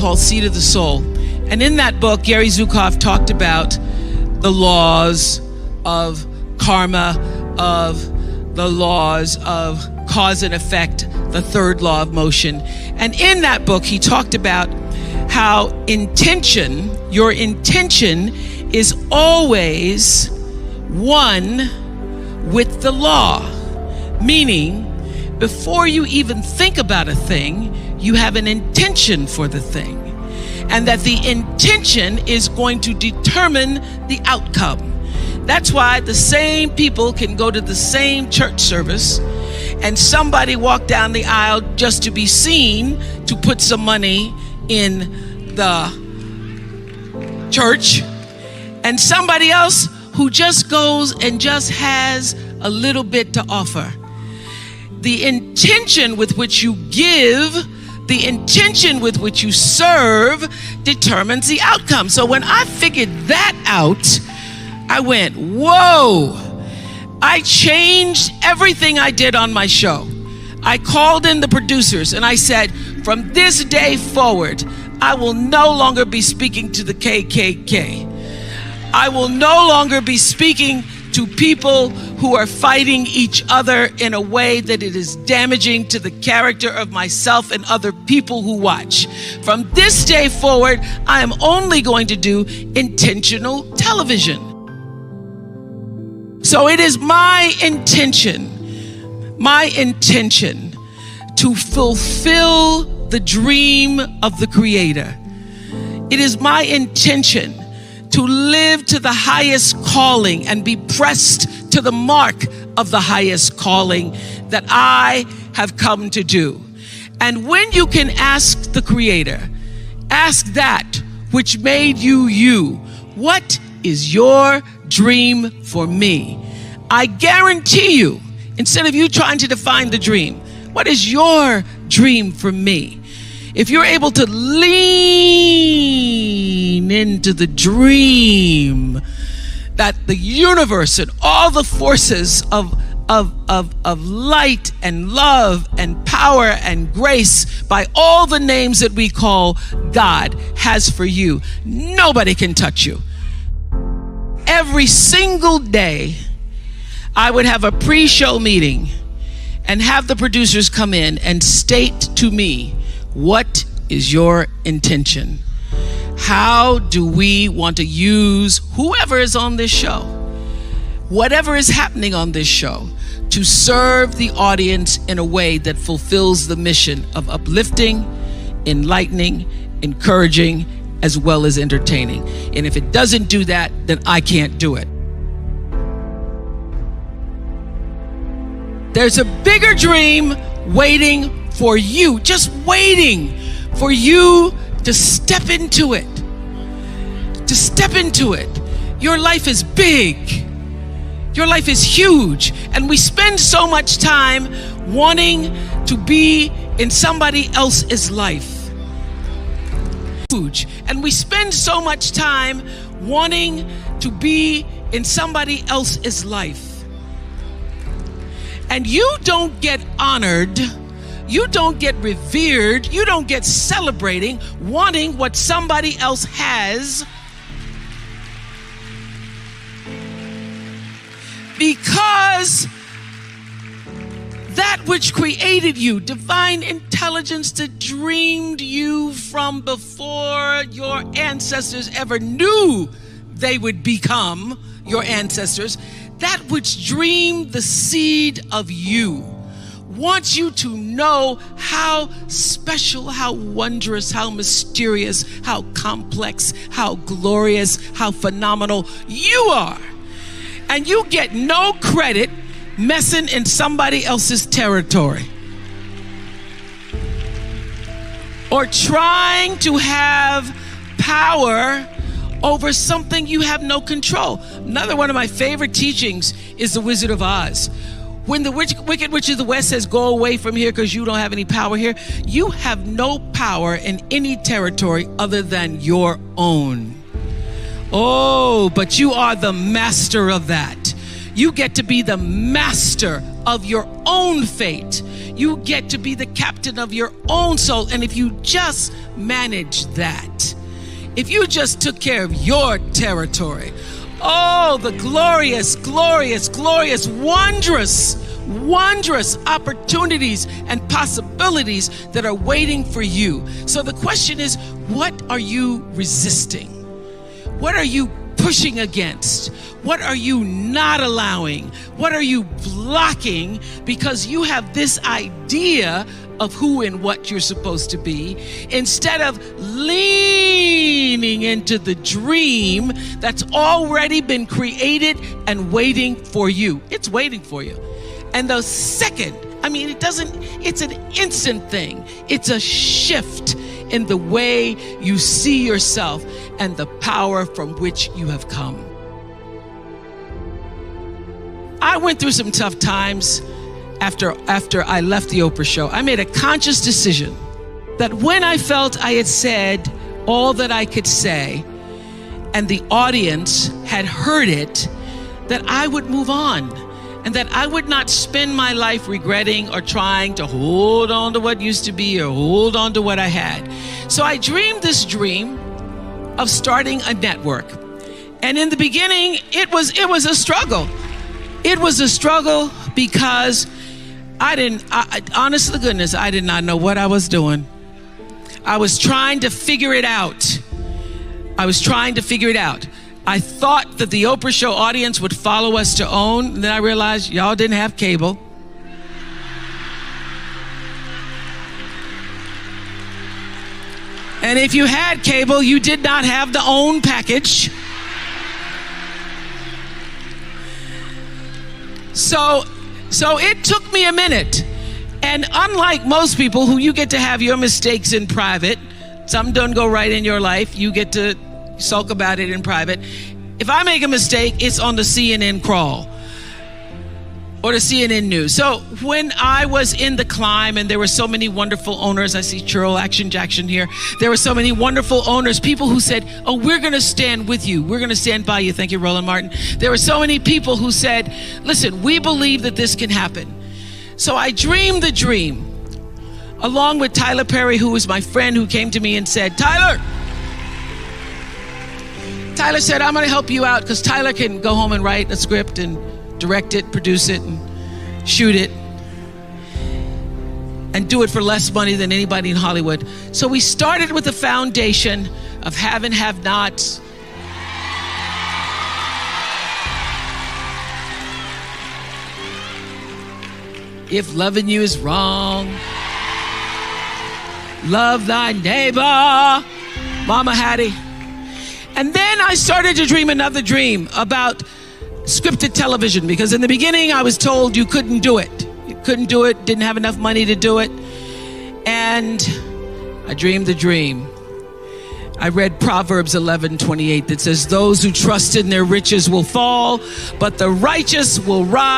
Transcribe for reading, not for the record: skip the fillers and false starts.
called Seed of the Soul. And in that book, Gary Zukav talked about the laws of karma, of the laws of cause and effect, the third law of motion. And in that book, he talked about how your intention is always one with the law. Meaning, before you even think about a thing, you have an intention for the thing. And that the intention is going to determine the outcome. That's why the same people can go to the same church service and somebody walk down the aisle just to be seen to put some money in the church, and somebody else who just goes and just has a little bit to offer. The intention with which you give, the intention with which you serve determines the outcome. So when I figured that out, I went, whoa. I changed everything I did on my show. I called in the producers and I said, from this day forward, I will no longer be speaking to the KKK. I will no longer be speaking to people who are fighting each other in a way that it is damaging to the character of myself and other people who watch. From this day forward, I am only going to do intentional television. So it is my intention to fulfill the dream of the Creator. It is my intention to live to the highest calling and be pressed to the mark of the highest calling that I have come to do. And when you can ask the Creator, ask that which made you you, what is your dream for me? I guarantee you, instead of you trying to define the dream, what is your dream for me? If you're able to lean into the dream that the universe and all the forces of light and love and power and grace by all the names that we call God has for you, nobody can touch you. Every single day, I would have a pre-show meeting and have the producers come in and state to me, what is your intention? How do we want to use whoever is on this show, whatever is happening on this show, to serve the audience in a way that fulfills the mission of uplifting, enlightening, encouraging, as well as entertaining? And if it doesn't do that, then I can't do it. There's a bigger dream waiting for you, just waiting for you to step into it. To step into it. Your life is big. Your life is huge. And we spend so much time wanting to be in somebody else's life. Huge. And we spend so much time wanting to be in somebody else's life. And you don't get honored, you don't get revered, you don't get celebrating wanting what somebody else has, because that which created you, divine intelligence that dreamed you from before your ancestors ever knew they would become your ancestors, that which dreamed the seed of you, wants you to know how special, how wondrous, how mysterious, how complex, how glorious, how phenomenal you are. And you get no credit messing in somebody else's territory or trying to have power over something you have no control. Another one of my favorite teachings is The Wizard of Oz. When the Wicked Witch of the West says, go away from here because you don't have any power here, you have no power in any territory other than your own. Oh, but you are the master of that. You get to be the master of your own fate. You get to be the captain of your own soul. And if you just manage that, if you just took care of your territory, oh, the glorious, glorious, glorious, wondrous opportunities and possibilities that are waiting for you. So the question is, what are you resisting? What are you pushing against? What are you not allowing? What are you blocking because you have this idea of who and what you're supposed to be, instead of leaning into the dream that's already been created and waiting for you? It's waiting for you. And the second, it's an instant thing. It's a shift in the way you see yourself and the power from which you have come. I went through some tough times after I left the Oprah show. I made a conscious decision that when I felt I had said all that I could say and the audience had heard it, that I would move on and that I would not spend my life regretting or trying to hold on to what used to be or hold on to what I had. So I dreamed this dream of starting a network. And in the beginning, it was a struggle. It was a struggle because honest to goodness, I did not know what I was doing. I was trying to figure it out. I thought that the Oprah show audience would follow us to OWN. And then I realized y'all didn't have cable. And if you had cable, you did not have the OWN package. So it took me a minute. And unlike most people who you get to have your mistakes in private, something doesn't go right in your life, you get to sulk about it in private. If I make a mistake, it's on the CNN crawl or the CNN news. So when I was in the climb and there were so many wonderful owners, I see Churl Action Jackson here. There were so many wonderful owners, people who said, oh, we're going to stand with you. We're going to stand by you. Thank you, Roland Martin. There were so many people who said, listen, we believe that this can happen. So I dreamed the dream along with Tyler Perry, who was my friend, who came to me and said, Tyler said, I'm going to help you out, because Tyler can go home and write a script and direct it, produce it, and shoot it, and do it for less money than anybody in Hollywood. So we started with the foundation of have and have nots. If loving you is wrong, love thy neighbor, Mama Hattie. And then I started to dream another dream about scripted television, because in the beginning I was told you couldn't do it. You couldn't do it, didn't have enough money to do it. And I dreamed the dream. I read Proverbs 11:28 that says, those who trust in their riches will fall, but the righteous will rise.